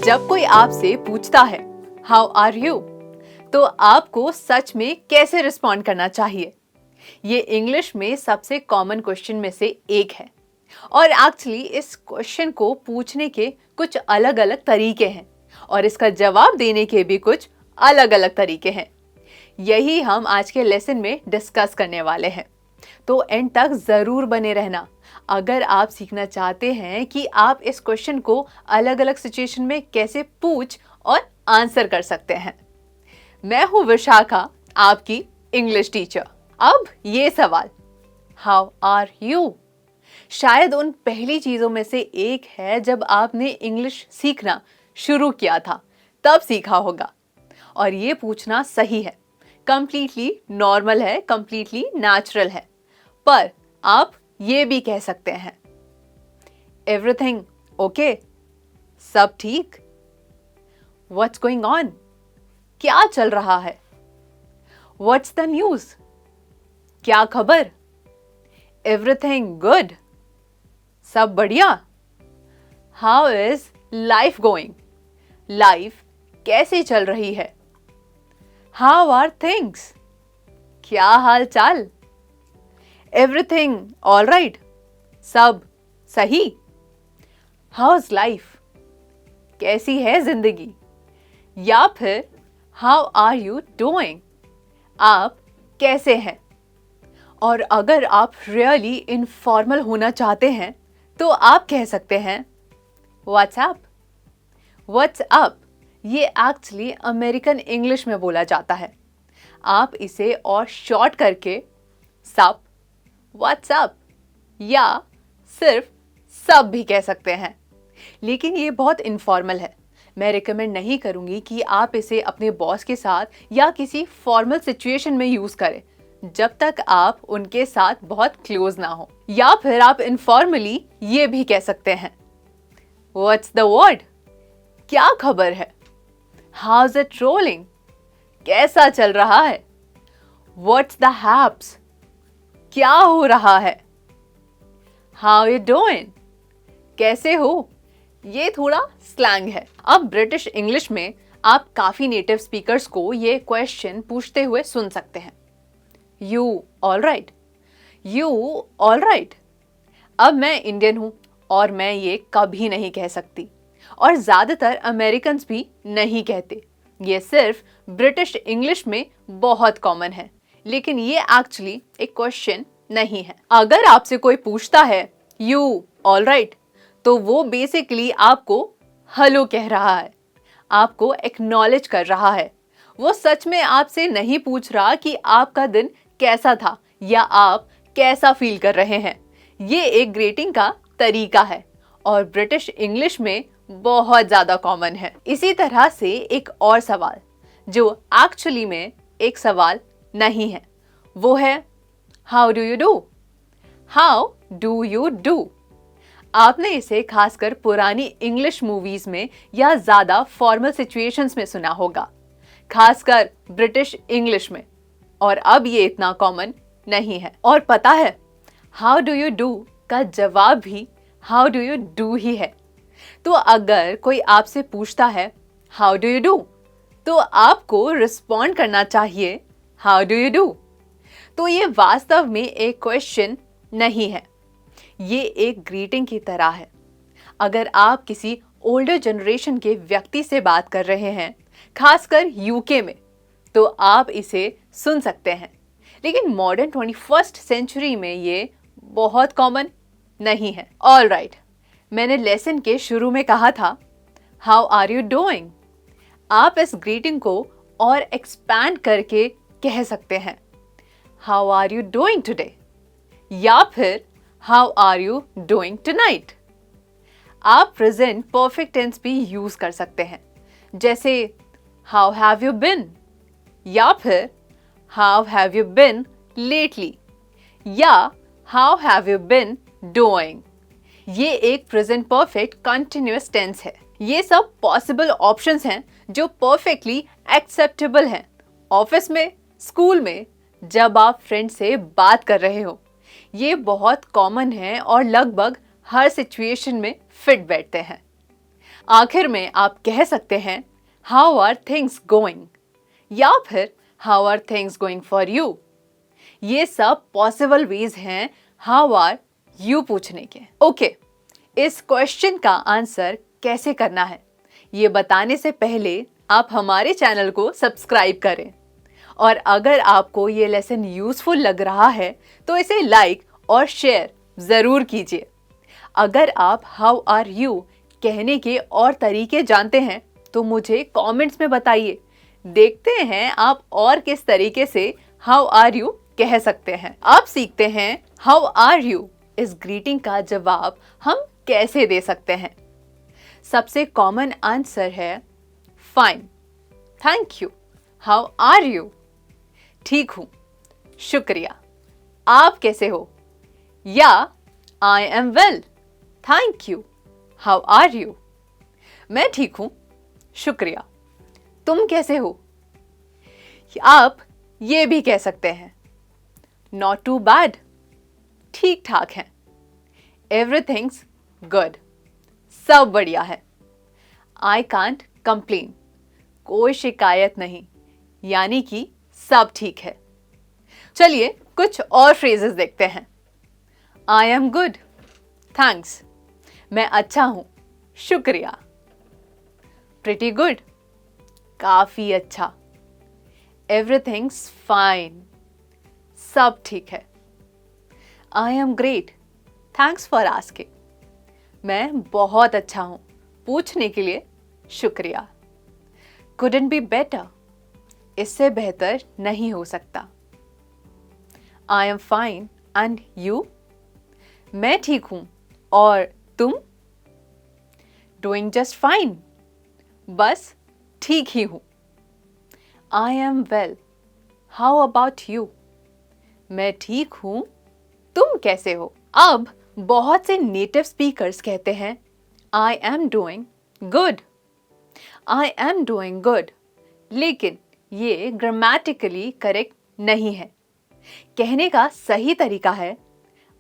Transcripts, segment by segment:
जब कोई आपसे पूछता है हाउ आर यू, तो आपको सच में कैसे रिस्पॉन्ड करना चाहिए? ये इंग्लिश में सबसे कॉमन क्वेश्चन में से एक है और एक्चुअली इस क्वेश्चन को पूछने के कुछ अलग अलग तरीके हैं और इसका जवाब देने के भी कुछ अलग अलग तरीके हैं। यही हम आज के लेसन में डिस्कस करने वाले हैं, तो एंड तक ज़रूर बने रहना अगर आप सीखना चाहते हैं कि आप इस क्वेश्चन को अलग अलग सिचुएशन में कैसे पूछ और आंसर कर सकते हैं। मैं हूं विशाखा, आपकी इंग्लिश टीचर। अब ये सवाल हाउ आर यू शायद उन पहली चीज़ों में से एक है जब आपने इंग्लिश सीखना शुरू किया था तब सीखा होगा। और ये पूछना सही है, कंप्लीटली नॉर्मल है, कंप्लीटली नेचुरल है। पर आप ये भी कह सकते हैं एवरीथिंग ओके, सब ठीक? व्हाट्स गोइंग ऑन, क्या चल रहा है? व्हाट्स द न्यूज़, क्या खबर? एवरीथिंग गुड, सब बढ़िया? How is life going, life कैसे चल रही है? हाउ आर थिंग्स, क्या हाल चाल? एवरीथिंग ऑल राइट, सब सही? हाउ इज लाइफ, कैसी है जिंदगी? या फिर हाउ आर यू डूइंग, आप कैसे हैं? और अगर आप रियली इनफॉर्मल होना चाहते हैं तो आप कह सकते हैं व्हाट्सएप। व्हाट्सएप ये एक्चुअली अमेरिकन इंग्लिश में बोला जाता है। आप इसे और शॉर्ट करके सब, व्हाट्सएप या सिर्फ सब भी कह सकते हैं, लेकिन ये बहुत इनफॉर्मल है। मैं रिकमेंड नहीं करूंगी कि आप इसे अपने बॉस के साथ या किसी फॉर्मल सिचुएशन में यूज करें जब तक आप उनके साथ बहुत क्लोज ना हो। या फिर आप इनफॉर्मली ये भी कह सकते हैं व्हाट्स द वर्ड, क्या खबर है? हाउज इट रोलिंग, कैसा चल रहा है? व्हाट्स द हैप्स, क्या हो रहा है? हाउ यू डूइंग, कैसे हो? ये थोड़ा स्लैंग है। अब ब्रिटिश इंग्लिश में आप काफी नेटिव स्पीकर्स को ये क्वेश्चन पूछते हुए सुन सकते हैं। You all right, you all right. अब मैं इंडियन हूं और मैं ये कभी नहीं कह सकती और ज्यादातर अमेरिकन भी नहीं कहते। ये सिर्फ ब्रिटिश इंग्लिश में बहुत कॉमन है, लेकिन ये एक्चुअली एक क्वेश्चन नहीं है। अगर आपसे कोई पूछता है यू ऑल राइट, तो वो बेसिकली आपको हेलो कह रहा है, आपको एक्नॉलेज कर रहा है। वो सच में आपसे नहीं पूछ रहा कि आपका दिन कैसा था या आप कैसा फील कर रहे हैं। ये एक ग्रीटिंग का तरीका है और ब्रिटिश इंग्लिश में बहुत ज्यादा कॉमन है। इसी तरह से एक और सवाल जो एक्चुअली में एक सवाल नहीं है, वो है how do you do. How do you do, आपने इसे खासकर पुरानी इंग्लिश मूवीज में या ज्यादा फॉर्मल सिचुएशंस में सुना होगा, खासकर ब्रिटिश इंग्लिश में। और अब ये इतना कॉमन नहीं है। और पता है, हाउ डू यू डू का जवाब भी how do you do he है। तो अगर कोई आपसे पूछता है हाउ डू यू डू, तो आपको रिस्पॉन्ड करना चाहिए हाउ डू यू डू। तो ये वास्तव में एक क्वेश्चन नहीं है, ये एक ग्रीटिंग की तरह है। अगर आप किसी ओल्डर जनरेशन के व्यक्ति से बात कर रहे हैं, खासकर यूके में, तो आप इसे सुन सकते हैं। लेकिन मॉडर्न 21st सेंचुरी में ये बहुत कॉमन नहीं है। ऑल राइट, मैंने लेसन के शुरू में कहा था हाउ आर यू डूइंग। आप इस ग्रीटिंग को और एक्सपैंड करके कह सकते हैं how are you doing today या फिर how are you doing tonight. आप प्रेजेंट परफेक्ट टेंस भी यूज कर सकते हैं, जैसे हाउ हैव यू बिन या फिर how have you been lately या how have you been doing. ये एक प्रेजेंट परफेक्ट कंटिन्यूअस टेंस है। ये सब पॉसिबल ऑप्शंस हैं जो परफेक्टली एक्सेप्टेबल हैं ऑफिस में, स्कूल में, जब आप फ्रेंड से बात कर रहे हो। ये बहुत कॉमन है और लगभग हर सिचुएशन में फिट बैठते हैं। आखिर में आप कह सकते हैं हाउ आर थिंग्स गोइंग या फिर how are things going for you. ये सब पॉसिबल वेज हैं हाउ आर यू पूछने के। ओके, इस क्वेश्चन का आंसर कैसे करना है ये बताने से पहले आप हमारे चैनल को सब्सक्राइब करें, और अगर आपको ये लेसन यूजफुल लग रहा है तो इसे लाइक और शेयर ज़रूर कीजिए। अगर आप हाउ आर यू कहने के और तरीके जानते हैं तो मुझे कमेंट्स में बताइए। देखते हैं आप और किस तरीके से हाउ आर यू कह सकते हैं। आप सीखते हैं हाउ आर यू इस ग्रीटिंग का जवाब हम कैसे दे सकते हैं। सबसे कॉमन आंसर है fine, thank you, how are you, ठीक हूं, शुक्रिया, आप कैसे हो, या I am well, thank you, how are you, मैं ठीक हूं, शुक्रिया, तुम कैसे हो। आप ये भी कह सकते हैं नॉट टू बैड, ठीक ठाक है, एवरीथिंग्स गुड, सब बढ़िया है, आई कांट कंप्लेन, कोई शिकायत नहीं, यानी कि सब ठीक है। चलिए कुछ और फ्रेजेस देखते हैं। आई एम गुड, थैंक्स, मैं अच्छा हूं, शुक्रिया। प्रिटी गुड, काफी अच्छा। एवरीथिंग्स फाइन, सब ठीक है। I am great, thanks for asking, मैं बहुत अच्छा हूं, पूछने के लिए शुक्रिया। कुडंट बी बेटर, इससे बेहतर नहीं हो सकता। I am fine and you, मैं ठीक हूं और तुम। डूइंग जस्ट फाइन, बस ठीक ही हूं। आई am well, how about you, मैं ठीक हूं, तुम कैसे हो। अब बहुत से नेटिव स्पीकर्स कहते हैं I am doing good, I am doing good, लेकिन ये ग्रामेटिकली करेक्ट नहीं है। कहने का सही तरीका है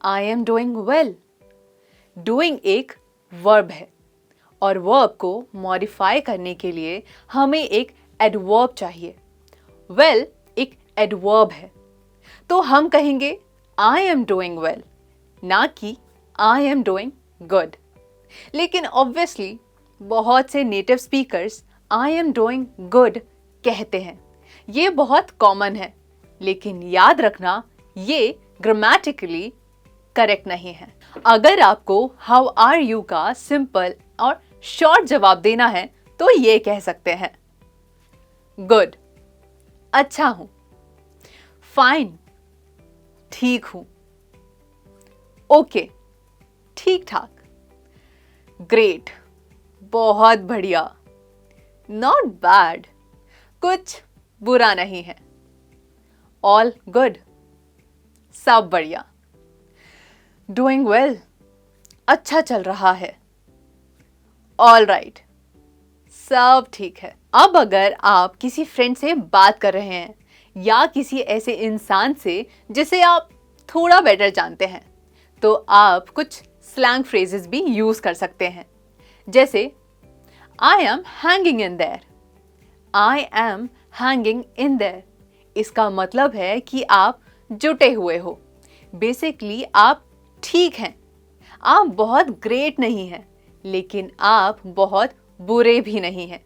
I am doing well. Doing एक वर्ब है और वर्ब को मॉडिफाई करने के लिए हमें एक एडवर्ब चाहिए। वेल एक एडवर्ब है, तो हम कहेंगे आई एम डूइंग वेल, ना कि आई एम डूइंग गुड। लेकिन ऑब्वियसली बहुत से native speakers I am doing good कहते हैं। ये बहुत कॉमन है, लेकिन याद रखना ये ग्रामेटिकली करेक्ट नहीं है। अगर आपको हाउ आर यू का सिंपल और शॉर्ट जवाब देना है तो ये कह सकते हैं गुड, अच्छा हूं, फाइन, ठीक हूं, ओके, ठीक ठाक, ग्रेट, बहुत बढ़िया, नॉट बैड, कुछ बुरा नहीं है, ऑल गुड, सब बढ़िया, डूइंग वेल, अच्छा चल रहा है, ऑल राइट, सब ठीक है। अब अगर आप किसी फ्रेंड से बात कर रहे हैं या किसी ऐसे इंसान से जिसे आप थोड़ा बेटर जानते हैं, तो आप कुछ स्लैंग फ्रेजेस भी यूज कर सकते हैं। जैसे I am hanging in their, I am hanging in their, इसका मतलब है कि आप जुटे हुए हो। बेसिकली आप ठीक हैं, आप बहुत ग्रेट नहीं हैं, लेकिन आप बहुत बुरे भी नहीं हैं,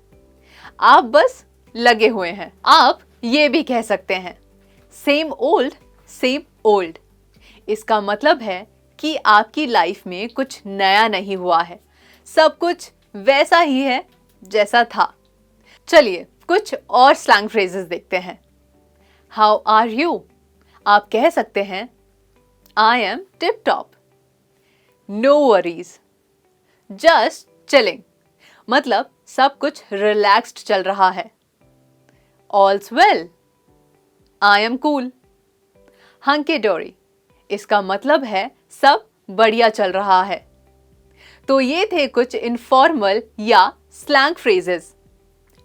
आप बस लगे हुए हैं। आप ये भी कह सकते हैं सेम ओल्ड सेम ओल्ड, इसका मतलब है कि आपकी लाइफ में कुछ नया नहीं हुआ है, सब कुछ वैसा ही है जैसा था। चलिए कुछ और स्लैंग फ्रेजेस देखते हैं। हाउ आर यू, आप कह सकते हैं I am tip top, no worries, just chilling, मतलब सब कुछ रिलैक्स्ड चल रहा है। All's well, I am cool, hunky dory, इसका मतलब है सब बढ़िया चल रहा है। तो ये थे कुछ इनफॉर्मल या slang phrases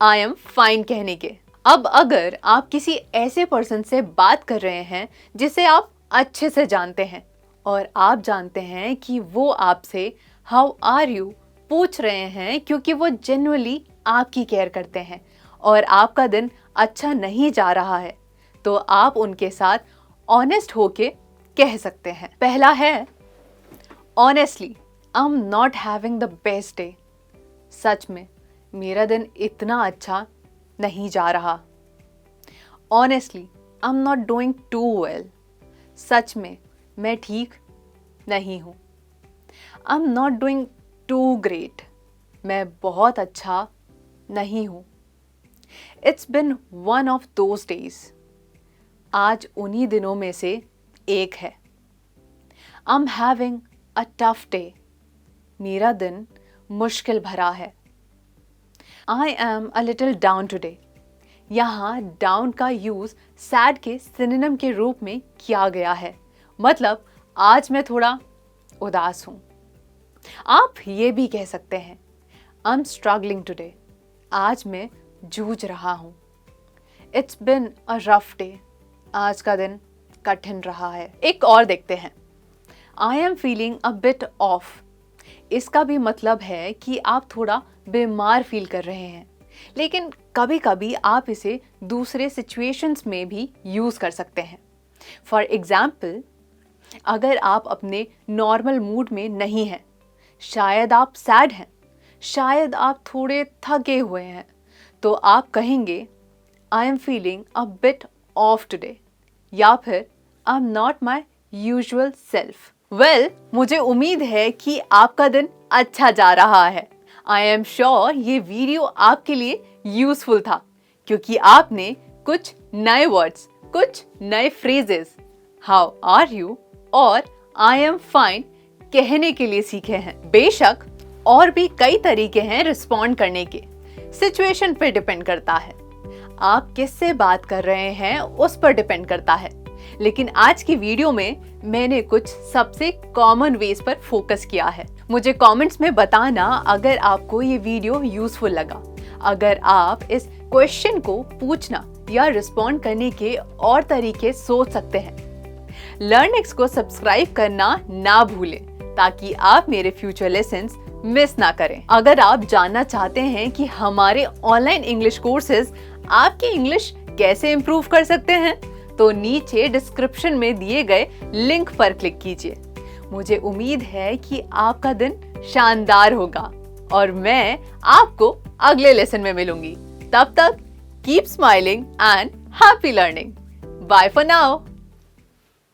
I am fine कहने के। अब अगर आप किसी ऐसे पर्सन से बात कर रहे हैं जिसे आप अच्छे से जानते हैं और आप जानते हैं कि वो आपसे हाउ आर यू पूछ रहे हैं क्योंकि वो जेन्युइनली आपकी केयर करते हैं और आपका दिन अच्छा नहीं जा रहा है तो आप उनके साथ ऑनेस्ट होके कह सकते हैं। पहला है, honestly I am not having the best day. सच में मेरा दिन इतना अच्छा नहीं जा रहा। Honestly I am not doing too well. सच में मैं ठीक नहीं हूँ। I am not doing too great. मैं बहुत अच्छा नहीं हूँ। It's been one of those days. आज उन्हीं दिनों में से एक है। I am having a tough day. मेरा दिन मुश्किल भरा है। I am a little down today. यहाँ डाउन का यूज सैड के सिनोनिम के रूप में किया गया है, मतलब आज मैं थोड़ा उदास हूँ। आप ये भी कह सकते हैं, आई एम स्ट्रगलिंग टुडे। आज मैं जूझ रहा हूँ। It's bin a rough day. आज का दिन कठिन रहा है। एक और देखते हैं, I am feeling a bit of. इसका भी मतलब है कि आप थोड़ा बीमार फील कर रहे हैं, लेकिन कभी कभी आप इसे दूसरे सिचुएशंस में भी यूज कर सकते हैं। फॉर एग्जाम्पल, अगर आप अपने नॉर्मल मूड में नहीं हैं, शायद आप सैड हैं, शायद आप थोड़े थके हुए हैं, तो आप कहेंगे I am feeling a bit of today, या फिर आई am not my usual self. Well, मुझे उम्मीद है कि आपका दिन अच्छा जा रहा है। आई एम श्योर ये वीडियो आपके लिए यूजफुल था, क्योंकि आपने कुछ नए वर्ड्स, कुछ नए फ्रेजेस, हाउ आर यू और आई एम फाइन कहने के लिए सीखे हैं। बेशक और भी कई तरीके हैं रिस्पॉन्ड करने के, सिचुएशन पे डिपेंड करता है, आप किससे बात कर रहे हैं उस पर डिपेंड करता है। लेकिन आज की वीडियो में मैंने कुछ सबसे कॉमन वेज पर फोकस किया है। मुझे कमेंट्स में बताना अगर आपको ये वीडियो यूजफुल लगा। अगर आप इस क्वेश्चन को पूछना या रिस्पॉन्ड करने के और तरीके सोच सकते हैं। लर्निंग्स को सब्सक्राइब करना ना भूलें ताकि आप मेरे फ्यूचर लेसन्स मिस ना करें। अगर आप जानना चाहते हैं कि हमारे ऑनलाइन इंग्लिश कोर्सेज आपकी इंग्लिश कैसे इंप्रूव कर सकते हैं, तो नीचे डिस्क्रिप्शन में दिए गए लिंक पर क्लिक कीजिए। मुझे उम्मीद है कि आपका दिन शानदार होगा और मैं आपको अगले लेसन में मिलूंगी। तब तक keep smiling and happy learning. Bye for now.